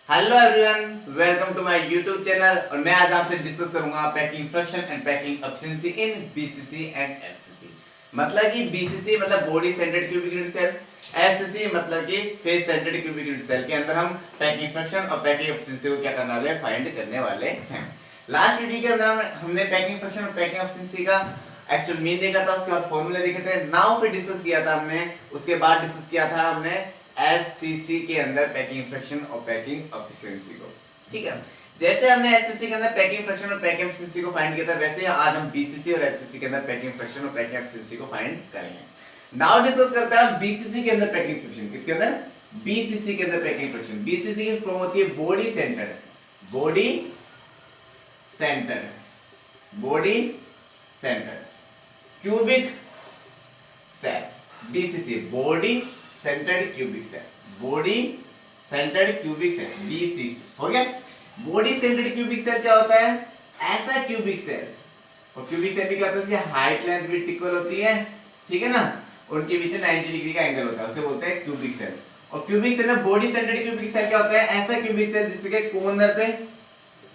Hello everyone, welcome to my YouTube channel. और मैं आज आपसे डिस्कस करूंगा packing fraction and packing efficiency in BCC and FCC. मतलब कि बीसीसी मतलब body centred cubic unit cell, FCC मतलब कि face centred cubic unit cell के अंदर हम पैकिंग फ्रैक्शन और पैकिंग एफिशिएंसी को क्या करने वाले हैं, फाइंड करने वाले हैं। लास्ट वीडियो के अंदर हमने पैकिंग फ्रैक्शन और पैकिंग एफिशिएंसी का एक्चुअल मीन देखा था, उसके बाद फॉर्मूला देखे थे, नाउ फिर डिस्कस किया था हमने, उसके बाद डिस्कस किया था हमने एससीसी के अंदर पैकिंग फ्रैक्शन और पैकिंग एफिशिएंसी को। ठीक है, जैसे हमने एससीसी के अंदर पैकिंग फ्रैक्शन और पैकिंग एफिशिएंसी को फाइंड किया था, वैसे आज हम बीसीसी और एफसीसी के अंदर पैकिंग फ्रैक्शन और पैकिंग एफिशिएंसी को फाइंड करेंगे। नाउ डिस्कस करते हैं बीसीसी के अंदर पैकिंग फ्रैक्शन। किसके अंदर? बीसीसी के अंदर पैकिंग फ्रैक्शन। बीसीसी की फॉर्म होती है body centred, body centred, body centred cubic cell. BCC body centred cubic cell, body centred cubic cell, BCC हो गया। बॉडी सेंटर्ड क्यूबिक सेल क्या होता है? ऐसा क्यूबिक सेल, और क्यूबिक सेल भी क्या होता है, इसकी हाइट लेंथ विड्थ इक्वल होती है, ठीक है ना, उनके बीच में 90 डिग्री का एंगल होता है, उसे बोलते हैं क्यूबिक सेल। और क्यूबिक सेल में बॉडी सेंटर्ड क्यूबिक सेल क्या होता है? ऐसा क्यूबिक सेल जिसके कॉर्नर पे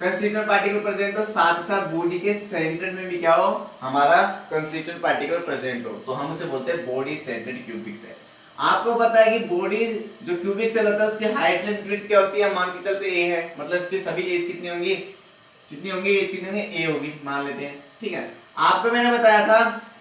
कंस्टिट्यूएंट पार्टिकल प्रेजेंट हो, साथ ही साथ बॉडी के सेंटर में भी क्या हो, हमारा कंस्टिट्यूएंट पार्टिकल प्रेजेंट हो, तो हम उसे बोलते हैं बॉडी सेंटर्ड क्यूबिक सेल। आपको पता है कि बॉडी जो क्यूबिक सेल होता है उसकी हाइट लेंथ विड्थ क्या होती है, मान के चलते ए है, मतलब इसकी सभी एज कितनी होंगी, कितनी होंगी, एज कितनी होंगी, ए होगी, मान लेते हैं। ठीक है, आपको मैंने बताया था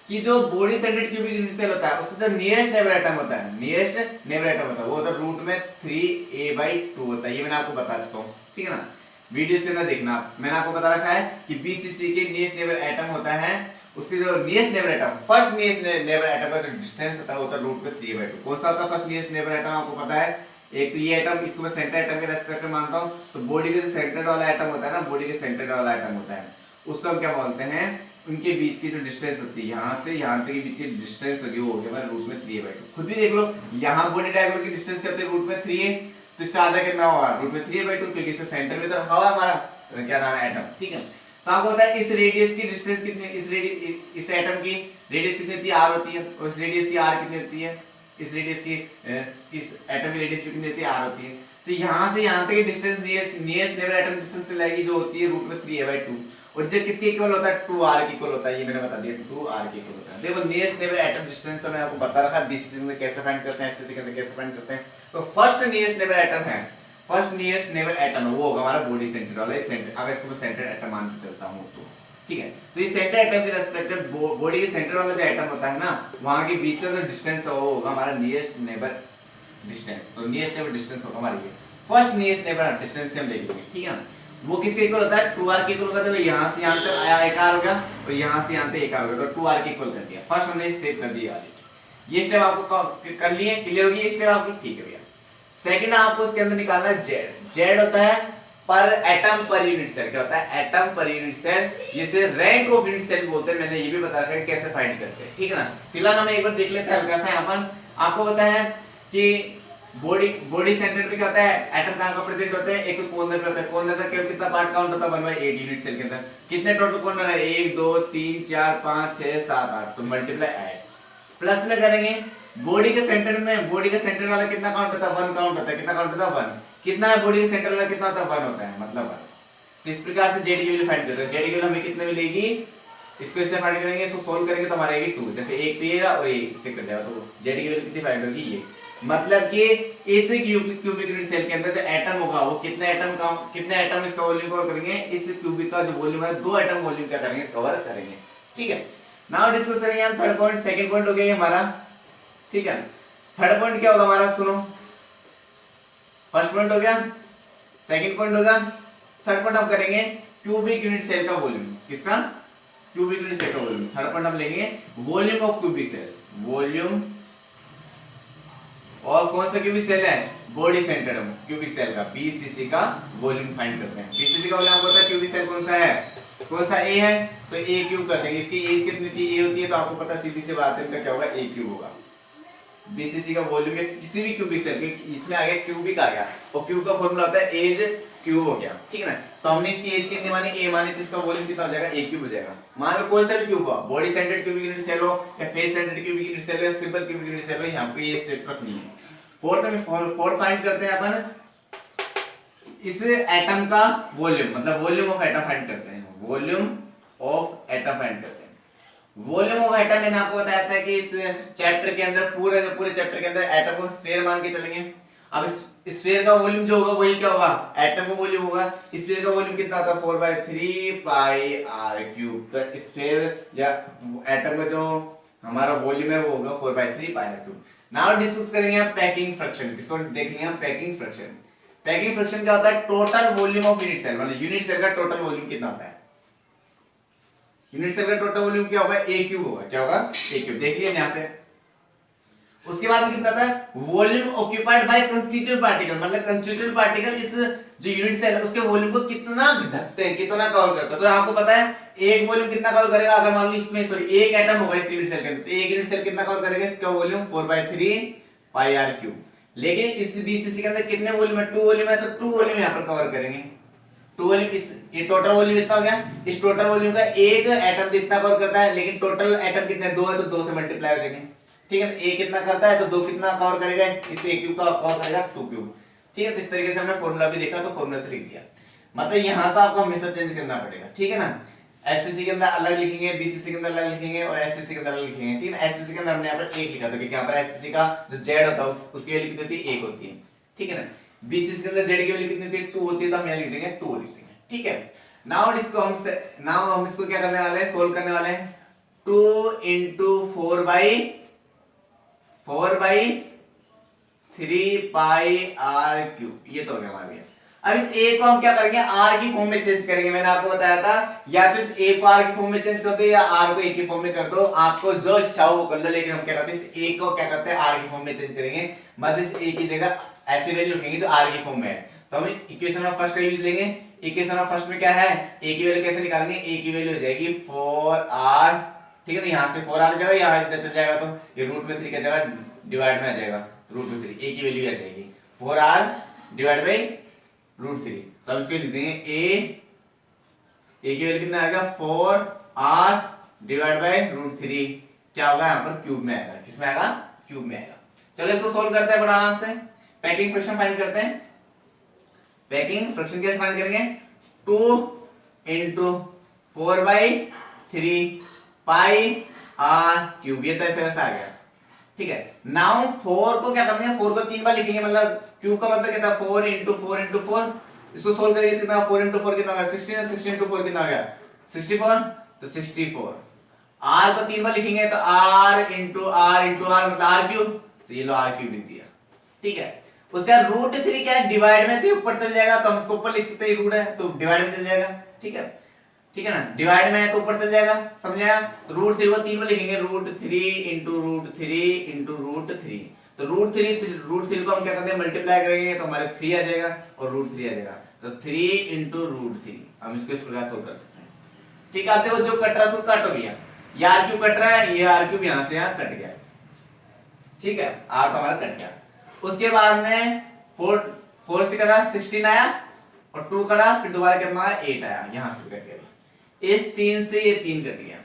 कि जो body centred cubic unit cell होता है उसका जो नियरेस्ट नेबर एटम होता है, नियरेस्ट नेबर एटम होता है वो होता है रूट में 3a/2 होता है। ये मैंने आपको बता चुका हूं, ठीक है ना, वीडियो से अंदर देखना। मैंने आपको बता रखा है कि बीसीसी के नियरेस्ट नेबर एटम होता है, उसके जो nearest neighbour atom, first nearest neighbour atom का जो डिस्टेंस होता है वो होता है रूट में 3/2। कौन सा होता है फर्स्ट नियरेस्ट नेबर एटम? आपको पता है, एक तो ये एटम, इसको मैं सेंटर एटम के रेस्पेक्ट में मानता हूं, तो बॉडी के जो सेंटर वाला एटम होता है ना, बॉडी के सेंटर वाला एटम होता है, उसको हम क्या बोलते हैं, उनके बीच की जो डिस्टेंस होती है, यहां से यहां तक के बीच की डिस्टेंस होगी वो हो गया रूट में 3/2। खुद भी देख लो, यहां बॉडी डायगोनल की डिस्टेंस क्या होती है, रूट में 3 है, तो इसका आधा कितना होगा, रूट में 3/2, क्योंकि इससे सेंटर में तो रखा हुआ है हमारा क्या नाम है, एटम। ठीक है, तो आपको पता है इस रेडियस की डिस्टेंस कितनी, इस एटम की रेडियस कितनी होती है, r होती है, और इस रेडियस की r कितनी होती है, इस रेडियस की इस एटम की रेडियस कितनी होती है, r होती है। तो यहां से यहां तक की distance nearest neighbour atom distance से लगेगी, जो होती है रूट में 3a/2, और जो किसके इक्वल होता है, 2r के इक्वल होता है। ये मैंने बता दिया, 2r के इक्वल होता है। देखो नियरेस्ट नेबर एटम डिस्टेंस तो मैंने आपको बता रखा है, बीसीसी में कैसे फाइंड करते हैं, एफसीसी के अंदर कैसे फाइंड करते हैं। तो फर्स्ट नियरेस्ट नेबर एटम है, फर्स्ट नियरेस्ट नेबर एटम वो होगा हमारा बॉडी सेंटर वाला, सेंटर, अगर इसको सेंटर एटम मान के चलता हूं तो। ठीक है, तो ये सेंटर एटम के रेस्पेक्ट बॉडी के सेंटर वाला जो एटम होता है ना, वहां के बीच का जो डिस्टेंस है वो होगा हमारा नियरेस्ट नेबर डिस्टेंस। तो नियरेस्ट नेबर डिस्टेंस होगा हमारा ये फर्स्ट नियरेस्ट नेबर डिस्टेंस से हम लेंगे, ठीक है। वो किसके इक्वल होता है, 2r के इक्वल होगा। तो यहां से यहां तक आया 1r हो गया, और यहां से यहां तक 1r हो गया, तो 2r के इक्वल कर दिया। फर्स्ट हमने स्टेप कर दिया, ये स्टेप आपको कर लिए, क्लियर होगी ये स्टेप आपकी, ठीक है भैया। सेकंड आपको उसके अंदर निकालना है जेड। जेड होता है पर एटम पर यूनिट सेल। क्या होता है? एटम पर यूनिट सेल, जिसे रैंक ऑफ यूनिट सेल बोलते हैं। मैंने ये भी बता रखा है कैसे फाइंड करते हैं, ठीक है ना। फिलहाल हम एक बार देख लेते हैं हल्का सा। यहाँ पर आपको पता है कि बॉडी सेंटर पे क्या होता है, एटम कहां का प्रेजेंट होते हैं, एक तो कॉर्नर पे होता है। कॉर्नर का केवल कितना पार्ट काउंट होता है, 1/8 यूनिट सेल के अंदर। कितने टोटल कॉर्नर है, 1 2 3 4 5 6 7 8, तो मल्टीप्लाई 8 प्लस में करेंगे। बॉडी के सेंटर में, बॉडी के सेंटर वाला कितना काउंट होता है, 1 काउंट होता है। कितना काउंट होता है, 1। कितना है बॉडी के सेंटर वाला, कितना होता है, 1 होता है, मतलब 1। तो इस प्रकार से जेड की वैल्यू फाइंड करते हैं। जेड की वैल्यू हमें कितने मिलेगी, इसको इससे फाइंड करेंगे, इसको सोल्व करेंगे तो हमारा आएगी 2। जैसे एक तो ये रहा और एक इससे कट जाएगा, तो जेड की वैल्यू कितनी फाइंड होगी, ये। मतलब कि इस क्यूबिक यूनिट सेल के अंदर जो एटम होगा वो कितने एटम इसका वॉल्यूम कवर करेंगे, इस क्यूबिक का जो वॉल्यूम है 2 एटम वॉल्यूम क्या करेंगे, कवर करेंगे। ठीक है, नाउ डिस्कस करेंगे हम थर्ड पॉइंट। सेकंड पॉइंट हो गया हमारा, ठीक है। थर्ड पॉइंट क्या होगा हमारा, सुनो। फर्स्ट पॉइंट हो गया, सेकंड पॉइंट होगा, थर्ड पॉइंट हम करेंगे क्यूबिक यूनिट सेल का वॉल्यूम। किसका? क्यूबिक यूनिट सेल का वॉल्यूम। थर्ड पॉइंट हम लेंगे volume of cubic cell, volume. और कौन सा क्यूबिक सेल है, बॉडी सेंटर क्यूबिक सेल का, बीसीसी का वॉल्यूम फाइंड करते हैं। बीसीसी का वॉल्यूम आपको पता है, क्यूबिक सेल कौन सा है, कौन सा ए है, तो ए क्यूब कर देंगे। इसकी एज कितनी थी, ए होती है, तो आपको पता सीधी सी बात है इनका क्या होगा, ए क्यूब होगा। बीसीसी का वॉल्यूम है किसी भी क्यूबिक सेल, इसमें आ गया क्यूबिक आ गया, और क्यूब का फॉर्मूला होता है एज क्यूब हो गया, ठीक है ना। तो हमने इसकी एज कितनी मानी, ए मानी, तो इसका वॉल्यूम कितना हो जाएगा, ए क्यूब हो जाएगा। मान लो कोई सा भी क्यूब हुआ, body centred cubic unit cell हो या face centred cubic unit cell हो या सिंपल क्यूबिक यूनिट सेल हो, यहां पे ये स्टेप रखनी है। फोर्थ फाइंड करते हैं अपन इस एटम का वॉल्यूम, मतलब वॉल्यूम ऑफ एटम फाइंड करते हैं, वॉल्यूम ऑफ एटम फाइंड करते हैं। वॉल्यूम ऑफ एटम मैंने आपको बताया था कि इस चैप्टर के अंदर पूरे चैप्टर के अंदर एटम को स्फीयर मान के चलेंगे। अब इस स्फीयर का वॉल्यूम जो होगा वही क्या होगा, एटम का वॉल्यूम होगा। स्फीयर का वॉल्यूम कितना होता है 4/3 पाई आर क्यूब। तो स्फीयर या एटम का जो हमारा वॉल्यूम है वो होगा 4/3 पाई आर क्यूब। नाउ डिस्कस करेंगे हम पैकिंग फ्रैक्शन, इसको देखेंगे हम पैकिंग फ्रैक्शन। पैकिंग फ्रैक्शन क्या होता है, total volume of unit cell, मतलब यूनिट सेल का टोटल वॉल्यूम कितना होता है। यूनिट सेल का टोटल वॉल्यूम क्या होगा, ए क्यूब होगा। क्या होगा, ए क्यूब। देख लिया यहां से। उसके बाद में कितना था, volume occupied by constituent particle, मतलब कंस्टिट्यूएंट पार्टिकल इस जो यूनिट सेल है उसके वॉल्यूम को कितना ढकते हैं, कितना कवर करते हैं। तो आपको पता है एक वॉल्यूम कितना कवर करेगा, अगर मान लो इसमें सॉरी एक एटम होगा इस यूनिट सेल के अंदर, तो एक यूनिट सेल कितना कवर करेगा, इसका वॉल्यूम 4/3 पाई आर क्यूब। लेकिन इस बीसीसी के अंदर कितने वॉल्यूम है, 2 वॉल्यूम है, तो 2 वॉल्यूम यहां पर कवर करेंगे। 2 वॉल्यूम इस ये टोटल वॉल्यूम इतना हो गया। इस टोटल वॉल्यूम का एक एटम जितना कवर करता है, लेकिन टोटल एटम कितने 2 है, तो 2 से मल्टीप्लाई हो जाएंगे। ठीक है, ए कितना करता है तो 2 कितना कवर करेगा, इस ए क्यूब का कवर करेगा 2 क्यूब। ठीक है, तो इस तरीके से हमने फॉर्मूला भी देखा, तो फॉर्मूला से लिख दिया। मतलब यहां तो आपको हमेशा चेंज करना पड़ेगा। ठीक है ना, एफसीसी के अंदर अलग लिखेंगे, बीसीसी के अंदर अलग लिखेंगे और एससीसी के अंदर अलग लिखेंगे। ठीक है, एससीसी के अंदर हमने यहाँ पर 1 लिखा था क्योंकि यहाँ पर एससीसी का जो जेड होता है उसकी वैल्यू कितनी होती है, 1 होती है। ठीक है ना, बीसीसी के अंदर जेड की वैल्यू कितनी होती है, 2 होती है, तो हम यहाँ लिख देंगे 2 लिख देंगे। ठीक है, नाउ हम इसको क्या करने वाले हैं, सोल्व करने वाले हैं। 2 × 4/3 पाई आर क्यूब, ये तो हो गया हमारा। अब इस a को हम क्या करेंगे, r की फॉर्म में चेंज करेंगे। मैंने आपको बताया था या तो इस a को r की फॉर्म में चेंज कर दो या r को a की फॉर्म में कर दो, आपको जो इच्छा हो वो कर लो। लेकिन हम क्या करते हैं, इस a को क्या करते हैं, r की फॉर्म में चेंज करेंगे। मतलब इस a की जगह ऐसे वैल्यू रखेंगे जो r की फॉर्म में है। तो हम इक्वेशन ऑफ फर्स्ट का यूज लेंगे। इक्वेशन ऑफ फर्स्ट में क्या है, a की वैल्यू कैसे निकालेंगे, a की वैल्यू हो जाएगी 4r। ठीक है ना, यहाँ से 4r आ जाएगा, यहाँ इधर चल जाएगा तो ये रूट में 3 का जगह डिवाइड में आ जाएगा, तो रूट में 3 a की वैल्यू आ जाएगी 4r डिवाइड बाई √3। तो अब इसको लिख देंगे a की वैल्यू कितना आएगा 4r डिवाइड बाई √3। क्या होगा यहाँ पर, क्यूब में आएगा। किस में आएगा, क्यूब में आएगा। चलो इसको सोल्व करते हैं बड़ा आराम से। पैकिंग फ्रैक्शन फाइंड करते हैं। पैकिंग फ्रैक्शन कैसे फाइंड करेंगे, 2 × 4/3 पाई आर क्यूब, ये तो ऐसे वैसे आ गया। ठीक है, नाउ 4 को क्या करना है, 4 को 3 बार लिखेंगे, मतलब क्यूब का मतलब क्या था 4 × 4 × 4। इसको सोल्व करेंगे कितना, 4 × 4 कितना होगा 16 है, 16 × 4 कितना हो गया 64, तो 64। r को 3 बार लिखेंगे तो r × r मतलब r क्यूब, तो ये लो r क्यूब लिख दिया। ठीक है, उसका √3 क्या है, डिवाइड में तो ऊपर चल जाएगा, तो हम इसको ऊपर लिख सकते हैं, रूट है तो डिवाइड में चल जाएगा। ठीक है, ठीक है ना, डिवाइड में है तो ऊपर चल जाएगा, समझाया। √3 को 3 में लिखेंगे, √3 × √3 × √3। तो √3 को हम क्या करते हैं, मल्टीप्लाई करेंगे तो हमारे 3 आ जाएगा और √3 आ जाएगा, तो 3 × √3। हम इसको इस प्रकार सोल्व कर सकते हैं। ठीक है, देखो जो कट रहा है उसको कट हो गया, ये r क्यूब कट रहा है, ये r क्यूब यहाँ से यहाँ कट गया। ठीक है, r तो हमारा कट गया। उसके बाद में 4 से करा 16 आया और 2 करा, फिर दोबारा कितना आया 8 आया, यहाँ से कट गया। इस 3 से ये 3 कट गया।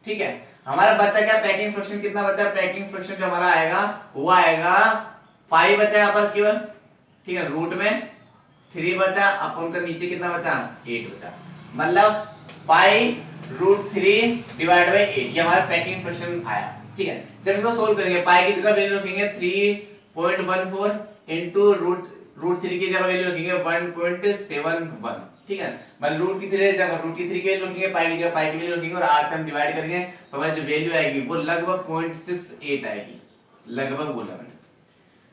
ठीक है, हमारा बचा क्या, पैकिंग फ्रैक्शन कितना बचा, पैकिंग फ्रैक्शन जो हमारा आएगा वो आएगा पाई बचा यहाँ पर केवल। ठीक है, रूट में 3 बचा, अपन का नीचे कितना बचा 8 बचा, मतलब पाई √3 डिवाइड बाई 8, ये हमारा पैकिंग फ्रैक्शन आया। ठीक है, जब इसको सोल्व करेंगे पाई की जगह वैल्यू रखेंगे 3.14 इनटू √3 की जगह वैल्यू रखेंगे 1.71। ठीक है, मतलब रूट की 3 की वैल्यू रखेंगे, पाई की जगह पाई की वैल्यू रखेंगे और r से हम डिवाइड करेंगे, तो हमारी जो वैल्यू आएगी वो लगभग 0.68 आएगी, लगभग बोला मैंने,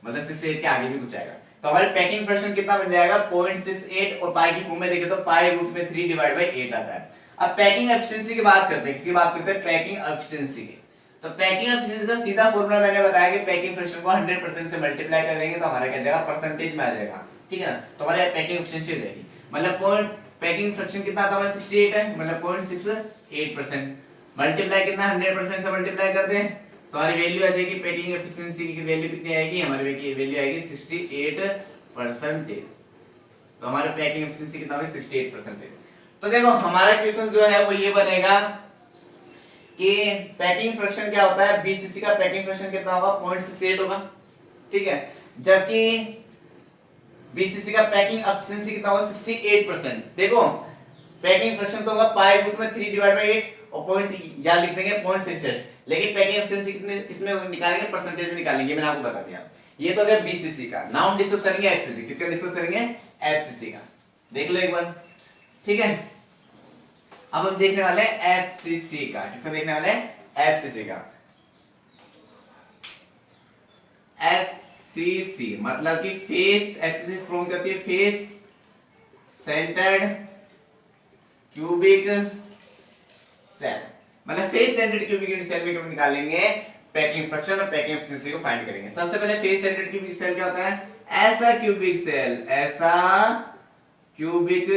मतलब 68 के आगे भी कुछ आएगा। तो हमारे पैकिंग फ्रैक्शन कितना बन जाएगा 0.68, और पाई की फॉर्म में देखें तो पाई रूट में 3 डिवाइड बाई 8 आता है। अब पैकिंग एफिशिएंसी की बात करते हैं, किसकी बात करते हैं, पैकिंग एफिशिएंसी की। तो पैकिंग एफिशिएंसी का सीधा फॉर्मूला मैंने बताया कि पैकिंग फ्रैक्शन को 100% से मल्टीप्लाई कर देंगे तो हमारा क्या जाएगा, परसेंटेज में आ जाएगा। ठीक है ना, तो हमारे पैकिंग एफिशिएंसी हो जाएगी, मतलब पैकिंग फ्रैक्शन कितना था हमारा 68 है, मतलब 0.68%, मल्टीप्लाई कितना 100% से मल्टीप्लाई कर दें तो हमारी वैल्यू आ जाएगी, पैकिंग एफिशिएंसी की वैल्यू कितनी आएगी, हमारी वैल्यू आएगी 68%। तो हमारे पैकिंग एफिशिएंसी कितना होगी 68%। तो देखो हमारा क्वेश्चन जो है वो ये बनेगा कि पैकिंग फ्रैक्शन क्या होता है, बीसीसी का पैकिंग फ्रैक्शन कितना होगा 0.68 होगा। ठीक है, जबकि बीसीसी का पैकिंग एफिशिएंसी कितना होगा 68%। देखो पैकिंग फ्रैक्शन तो होगा पाई रूट में 3 डिवाइड बाय 8 और पॉइंट यहां लिख देंगे 0.68, लेकिन पैकिंग एफिशिएंसी कितने किसमें निकालेंगे, परसेंटेज में निकालेंगे, मैंने आपको बता दिया। ये तो हो गया बीसीसी का। नाउ हम डिस्कस करेंगे एफसीसी। किसका डिस्कस करेंगे, एफसीसी का। देख लो एक बार, ठीक है। अब हम देखने वाले हैं एफसीसी का। किसका देखने वाले हैं, एफसीसी का। एफसीसी मतलब कि फेस, एफसीसी फ्रॉम करती है फेस सेंटर्ड क्यूबिक सेल, मतलब फेस सेंटर्ड क्यूबिक सेल में हम निकालेंगे पैकिंग फ्रैक्शन और पैकिंग एफिशिएंसी को फाइंड करेंगे। सबसे पहले फेस सेंटर्ड क्यूबिक सेल क्या होता है, ऐसा क्यूबिक सेल, ऐसा क्यूबिक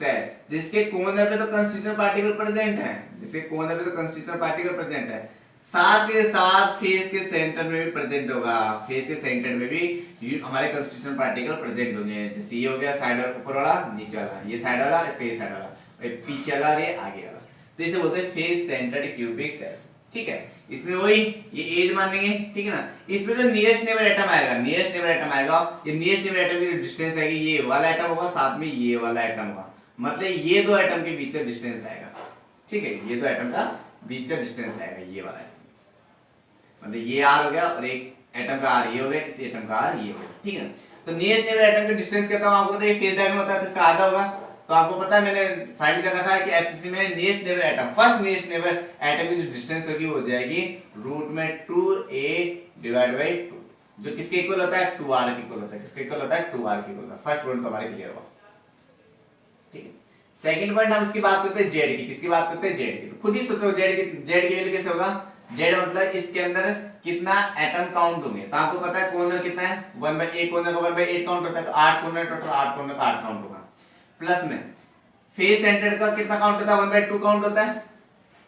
सेल जिसके कोर्नर पे तो कंस्टिट्यूएंट पार्टिकल प्रेजेंट है, जिसके कोर्नर पे तो कंस्टिट्यूएंट पार्टिकल प्रेजेंट है, साथ के साथ फेस के सेंटर में भी प्रेजेंट होगा, फेस के सेंटर में भी हमारे कंस्टिट्यूएंट पार्टिकल प्रेजेंट होंगे। जैसे ये हो गया साइड और ऊपर वाला, नीचे वाला, ये साइड वाला, इसका ये साइड वाला, पीछे वाला और ये आगे वाला, तो इसे बोलते हैं फेस सेंटर्ड क्यूबिक सेल। ठीक है, इसमें वही ये एज मानेंगे, ठीक है ना। इसमें जो नियरेस्ट नेबर एटम आएगा, नियरेस्ट नेबर एटम आएगा, ये नियरेस्ट नेबर एटम की डिस्टेंस आएगी, ये वाला एटम होगा, साथ में ये वाला एटम होगा, मतलब ये दो एटम के बीच का डिस्टेंस आएगा। ठीक है, ये दो एटम का बीच का डिस्टेंस आएगा, ये वाला एटम, मतलब ये आर हो गया और एक एटम का आर ये हो गया, इस एटम का आर ये हो गया। ठीक है, तो नियरेस्ट नेबर एटम का डिस्टेंस कहता हूं आपको, पता है फेस डायगोनल होता है तो इसका आधा होगा, तो आपको पता है मैंने फाइंड कर रखा है कि एफसीसी में nearest neighbour atom, first nearest neighbour atom की जो डिस्टेंस होगी वो हो जाएगी रूट में 2a डिवाइड बाय 2, जो किसके इक्वल होता है 2r के इक्वल होता है। किसके इक्वल होता है 2r के इक्वल होता है। फर्स्ट पॉइंट तो हमारे क्लियर हुआ। ठीक है, सेकंड पॉइंट हम इसकी बात करते हैं जेड की। किसकी बात करते हैं, जेड की। तो खुद ही सोचो जेड की वैल्यू कैसे होगा, जेड मतलब इसके अंदर कितना एटम काउंट होंगे, तो आपको पता है कॉर्नर कितना है 1/8, कॉर्नर का 1/8 काउंट होता है, तो 8 कॉर्नर टोटल, 8 कॉर्नर का 8 काउंट होगा। प्लस में फेस सेंटर्ड का कितना काउंट होता है 1/2 काउंट होता है।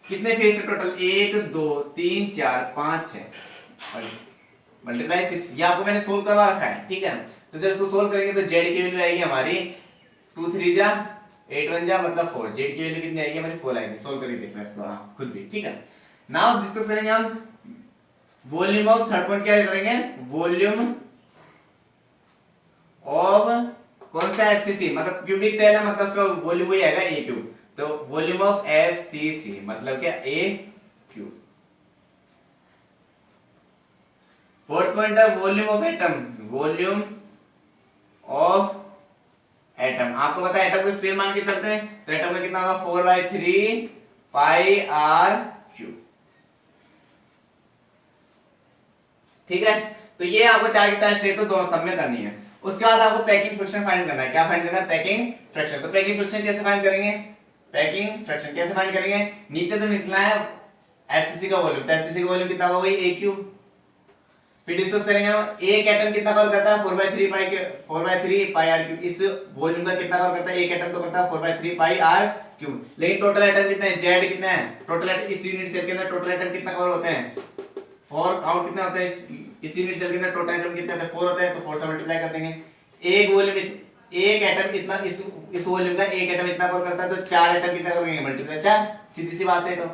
कितने फेस है टोटल 1 2 3 4 5 6 मल्टीप्लाई 6, ये आपको मैंने सोल्व करवा रखा है। ठीक है, तो जब इसको सोल्व करेंगे तो जेड की वैल्यू आएगी हमारी 2 3 जा 8 1 जा मतलब 4, जेड की वैल्यू कितनी आएगी हमारी 4 आएगी। सोल्व करके देखना इसको हाँ खुद भी। ठीक है, नाउ डिस्कस करेंगे हम वॉल्यूम ऑफ, थर्ड पॉइंट क्या करेंगे, वॉल्यूम ऑफ कौन सा एफसीसी, मतलब क्यूबिक सेल है, मतलब उसका वॉल्यूम वही आएगा ए क्यूब, तो वॉल्यूम ऑफ एफसीसी मतलब क्या ए क्यूब। फोर्थ पॉइंट है volume of atom, volume of atom, आपको पता है एटम को स्क्वायर मान के चलते हैं, तो एटम का कितना होगा 4/3 पाई आर क्यूब। ठीक है, तो ये आपको 4 की 4 स्टेप तो दोनों सब में करनी है। उसके बाद आपको पैकिंग फ्रैक्शन फाइंड करना है। क्या फाइंड करना है, पैकिंग फ्रैक्शन। तो पैकिंग फ्रैक्शन कैसे फाइंड करेंगे, पैकिंग फ्रैक्शन कैसे फाइंड करेंगे, नीचे तो निकला है एफसीसी का वॉल्यूम, तो एफसीसी का वॉल्यूम कितना होगा वही a क्यूब। फिर डिस्कस करेंगे हम एक एटम कितना कवर करता है 4/3 पाई r क्यूब, इस वॉल्यूम का कितना कवर करता है, एक एटम तो करता है 4/3 पाई r क्यूब, लेकिन टोटल एटम कितने हैं, z कितना है, टोटल एटम इस यूनिट सेल के अंदर टोटल एटम कितना कवर होते हैं 4, काउंट कितना होता है इस यूनिट सेल के अंदर टोटल एटम कितने होते हैं 4 होता है, तो 4 से मल्टीप्लाई कर देंगे। एक वॉल्यूम एक एटम इतना इस वॉल्यूम का एक एटम इतना कवर करता है, तो 4 एटम कितना करेंगे मल्टीप्लाई 4, सीधी सी बात है। तो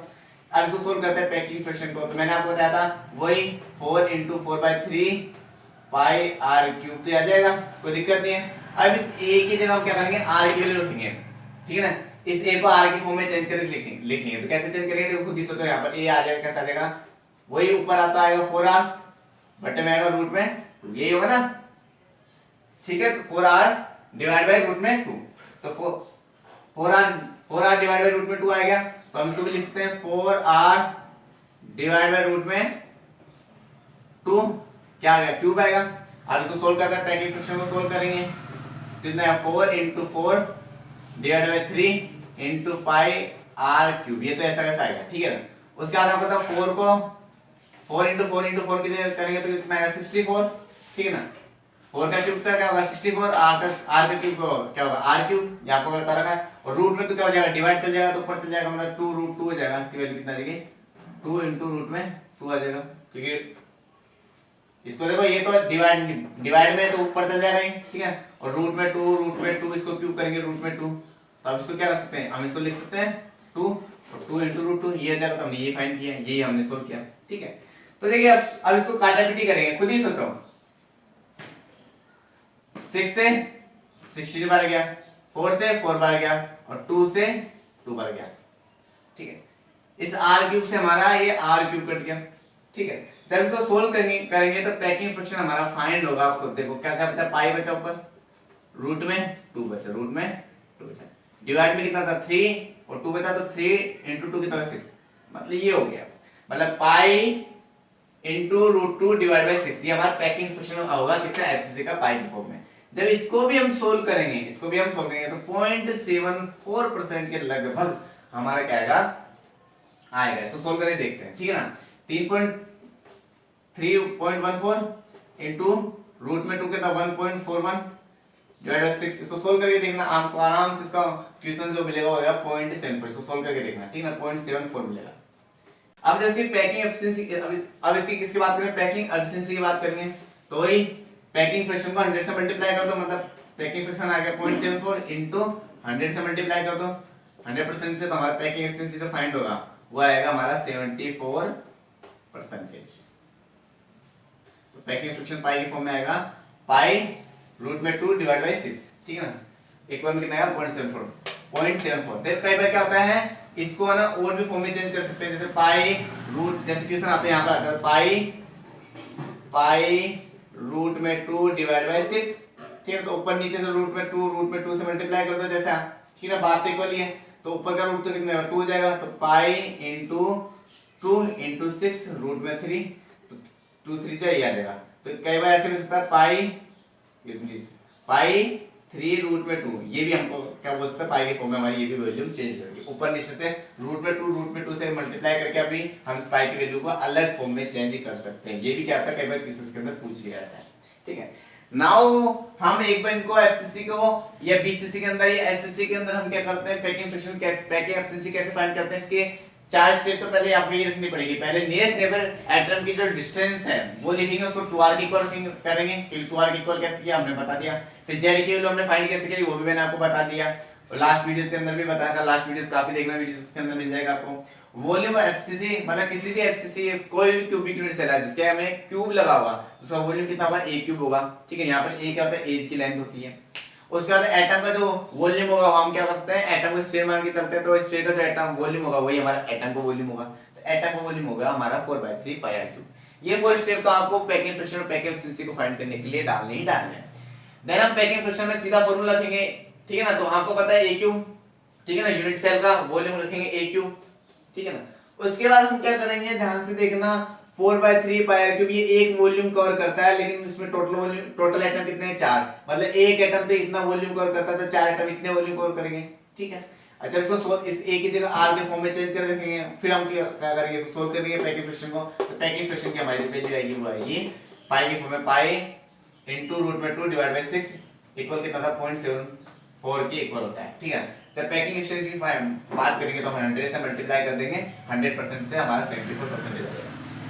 अब इसको सोल्व करते हैं पैकिंग फ्रैक्शन को, तो मैंने आपको बताया था वही 4 × 4/3 पाई r क्यूब, तो आ जाएगा, कोई दिक्कत नहीं है। अब इस a की जगह हम क्या करेंगे r की वैल्यू रखेंगे। ठीक है ना, इस a को r की फॉर्म में चेंज करके लिखेंगे, तो कैसे चेंज करेंगे देखो खुद ही सोचो, यहाँ पर a आ जाएगा, कैसा आ जाएगा वही ऊपर आता आएगा 4r, बटे में आएगा रूट में 2, यही होगा ना। ठीक है, तो 4r डिवाइड बाय रूट में 2, तो 4r डिवाइड बाय रूट में 2 आ गया, तो हम इसको भी लिख सकते हैं 4r डिवाइड बाय रूट में 2 क्या आ गया क्यूब आएगा। अब इसको सोल्व करते हैं, पैकिंग फ्रैक्शन को सोल्व करेंगे, तो इतना है 4 × 4 divide by 3 × pi r cube, ये तो ऐसा कैसा आएगा। ठीक है ना, उसके बाद आपको पता 4 को 4 × 4 × 4 कितने करेंगे तो कितना आएगा 64। ठीक है ना, 4 का क्यूब क्या होगा 64, r का क्यूब क्या होगा r क्यूब, ये आपको बता रखा है। और रूट में तो क्या हो जाएगा डिवाइड चल जाएगा, तो ऊपर चल जाएगा, मतलब 2√2 हो जाएगा, इसकी वैल्यू कितना आ जाएगी 2 × रूट में 2 आ जाएगा, क्योंकि इसको देखो ये तो डिवाइड में तो ऊपर चल जाएगा ही। ठीक है, और रूट में 2 इसको क्यूब करेंगे रूट में 2, तो अब इसको क्या कर सकते हैं, हम इसको लिख सकते हैं 2 और 2 × रूट 2, ये आ जाएगा, तो हमने ये फाइंड किया, यही हमने सोल्व किया। ठीक है, तो देखिए अब इसको काटापीटी करेंगे, खुद ही सोचो 6 से 60 बार गया, 4 से 4 बार गया और 2 से 2 बार गया। ठीक है, इस आर क्यूब से हमारा ये आर क्यूब कट गया। ठीक है, जब इसको सोल्व करेंगे तो पैकिंग फ्रैक्शन हमारा फाइंड होगा। आप खुद देखो क्या क्या बचा, पाई बचा ऊपर, रूट में 2 बचा, रूट में 2 बचा, डिवाइड में कितना था 3 और 2 बचा, तो 3 into 2 कितना 6, मतलब ये हो गया, मतलब pi into root 2 divide by 6, ये हमारा पैकिंग फ्रैक्शन होगा किसका, एफसीसी का पाई के फॉर्म में। जब इसको भी हम सोल्व करेंगे, इसको भी हम सोल्व करेंगे तो 0.74% के लगभग हमारा क्या आएगा। इसको सोल्व करके देखते हैं। ठीक है ना, 3.14 इंटू रूट में 2 कितना 1.41 डिवाइड बाय 6, इसको सोल्व करके देखना, आपको आराम से इसका क्वेश्चन जो मिलेगा होगा 0.74, इसको सोल्व करके देखना। ठीक है ना, 0.74 मिलेगा। अब जब इसकी पैकिंग एफिशिएंसी, अब इसकी किसकी बात करें, पैकिंग एफिशिएंसी की बात करेंगे, तो वही पैकिंग फ्रैक्शन को 100 से मल्टीप्लाई कर दो, मतलब पैकिंग फ्रैक्शन आ गया 0.74 इंटू 100 से मल्टीप्लाई कर दो 100% से, तो हमारा पैकिंग एफिशिएंसी जो फाइंड होगा वो आएगा हमारा 74%। तो पैकिंग फ्रैक्शन पाई के फॉर्म में आएगा पाई रूट में 2 डिवाइड बाई 6। ठीक है ना, इक्वल में कितना आएगा 0.74। देख कई बार क्या होता है, इसको है ना और भी फॉर्म में चेंज कर सकते हैं, जैसे पाई रूट, जैसे क्वेश्चन आते हैं यहाँ पर आता है पाई रूट में 2 डिवाइड बाई 6। ठीक है, तो ऊपर नीचे से रूट में 2 से मल्टीप्लाई कर दो जैसा। ठीक है ना, बात इक्वल ही है, तो ऊपर का रूट तो कितना 2 हो जाएगा, तो पाई इंटू 2 इंटू 6 रूट में 3, तो 2 3 से आ जाएगा। तो कई बार ऐसे भी सकता है पाई 3 रूट में 2, ये भी हमको क्या बोल सकते हैं, पाई के फॉर्म में हमारी ये भी वैल्यू चेंज करके ऊपर नीचे से रूट में 2 से मल्टीप्लाई करके अभी हम इस पाई की वैल्यू को अलग फॉर्म में चेंज कर सकते हैं। ये भी क्या होता है, कई बार क्वेश्चंस के अंदर पूछ लिया जाता है। ठीक है, नाउ हम एक बार इनको एफसीसी को या बीसीसी के अंदर या एससीसी के अंदर हम क्या करते हैं, पैकिंग फ्रैक्शन पैकिंग एफसीसी कैसे फाइंड करते हैं, इसके 4 स्टेप तो पहले आपको ये रखनी पड़ेगी। पहले नियरेस्ट नेबर एटम की जो डिस्टेंस है वो लिखेंगे, उसको 2r के इक्वल करेंगे, फिर 2r के इक्वल कैसे किया हमने बता दिया, फिर z की वैल्यू हमने फाइंड कैसे करी वो भी मैंने आपको बता दिया, और लास्ट वीडियो के अंदर भी बताया, लास्ट वीडियोस काफी देखना, वीडियोस उसके अंदर मिल जाएगा आपको। वॉल्यूम एफसीसी मतलब किसी भी एफसीसी कोई भी क्यूबिक यूनिट सेल है जिसके हमें क्यूब लगा हुआ, उसका वॉल्यूम कितना होगा, a क्यूब होगा। ठीक है, यहाँ पर a क्या होता है, एज की लेंथ होती है। उसके बाद एटम का जो वॉल्यूम होगा हम क्या करते हैं, एटम को स्फीयर मान के चलते हैं, तो स्फीयर का जो एटम वॉल्यूम होगा वही हमारा एटम का वॉल्यूम होगा, तो एटम का वॉल्यूम होगा हमारा 4/3 पाई r क्यूब। ये 4 स्टेप तो आपको पैकिंग फ्रैक्शन और पैकिंग एफिशिएंसी को फाइंड करने के लिए डालने ही डालने हैं। देन हम पैकिंग फ्रैक्शन में सीधा फार्मूला लिखेंगे। ठीक है ना, तो आपको पता है a क्यूब, ठीक है ना, यूनिट सेल का वॉल्यूम लिखेंगे a क्यूब। ठीक है ना, उसके बाद हम क्या करेंगे, ध्यान से देखना, 4/3 पाई r क्यूब, ये एक वॉल्यूम कवर करता है, लेकिन इसमें टोटल एटम कितने हैं 4, मतलब एक एटम तो इतना वॉल्यूम कवर करता है, तो 4 एटम इतने वॉल्यूम कवर करेंगे। ठीक है, अच्छा इसको इस a की जगह r के फॉर्म में चेंज कर देंगे, फिर हम क्या करेंगे, इसको सोल्व करेंगे पैकिंग फ्रैक्शन को, तो पैकिंग फ्रैक्शन की हमारी वैल्यू आएगी वो आएगी पाई के फॉर्म में पाई इनटू रूट में 2 डिवाइड बाय 6 इक्वल कितना था 0.74 के इक्वल होता है। ठीक है, जब पैकिंग एफिशिएंसी की बात करेंगे तो हम 100 से मल्टीप्लाई कर देंगे, 100% से हमारा 74% हो जाएगा।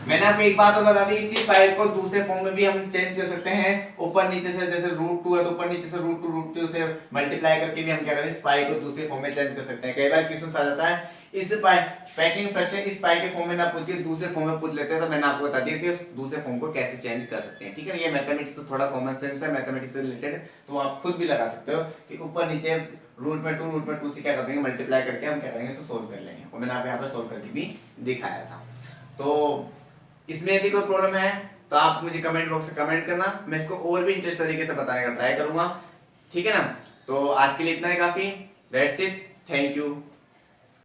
मैंने आपको एक बात और बता दी, इसी पाई को दूसरे फॉर्म में भी हम चेंज कर सकते हैं, ऊपर नीचे से, जैसे √2 है तो ऊपर नीचे से √2 से मल्टीप्लाई करके भी हम क्या करें, इस पाई को दूसरे फॉर्म में चेंज कर सकते हैं। कई बार क्वेश्चन आ जाता है इस पाई पैकिंग फ्रैक्शन इस पाई के फॉर्म में ना पूछिए, दूसरे फॉर्म में पूछ लेते हैं, तो मैंने आपको बता दिया कि उस दूसरे फॉर्म को कैसे चेंज कर सकते हैं। ठीक है, ये मैथमेटिक्स से थोड़ा कॉमन सेंस है, मैथमेटिक्स से रिलेटेड, तो आप खुद भी लगा सकते हो कि ऊपर नीचे √2 से क्या कर देंगे, मल्टीप्लाई करके हम क्या करेंगे, इसको सोल्व कर लेंगे, और मैंने आप यहाँ पे सोल्व करके भी दिखाया था। तो इसमें यदि कोई प्रॉब्लम है तो आप मुझे कमेंट बॉक्स में कमेंट करना, मैं इसको और भी इंटरेस्ट तरीके से बताने का ट्राई करूंगा। ठीक है ना, तो आज के लिए इतना ही काफी, दैट्स इट, थैंक यू।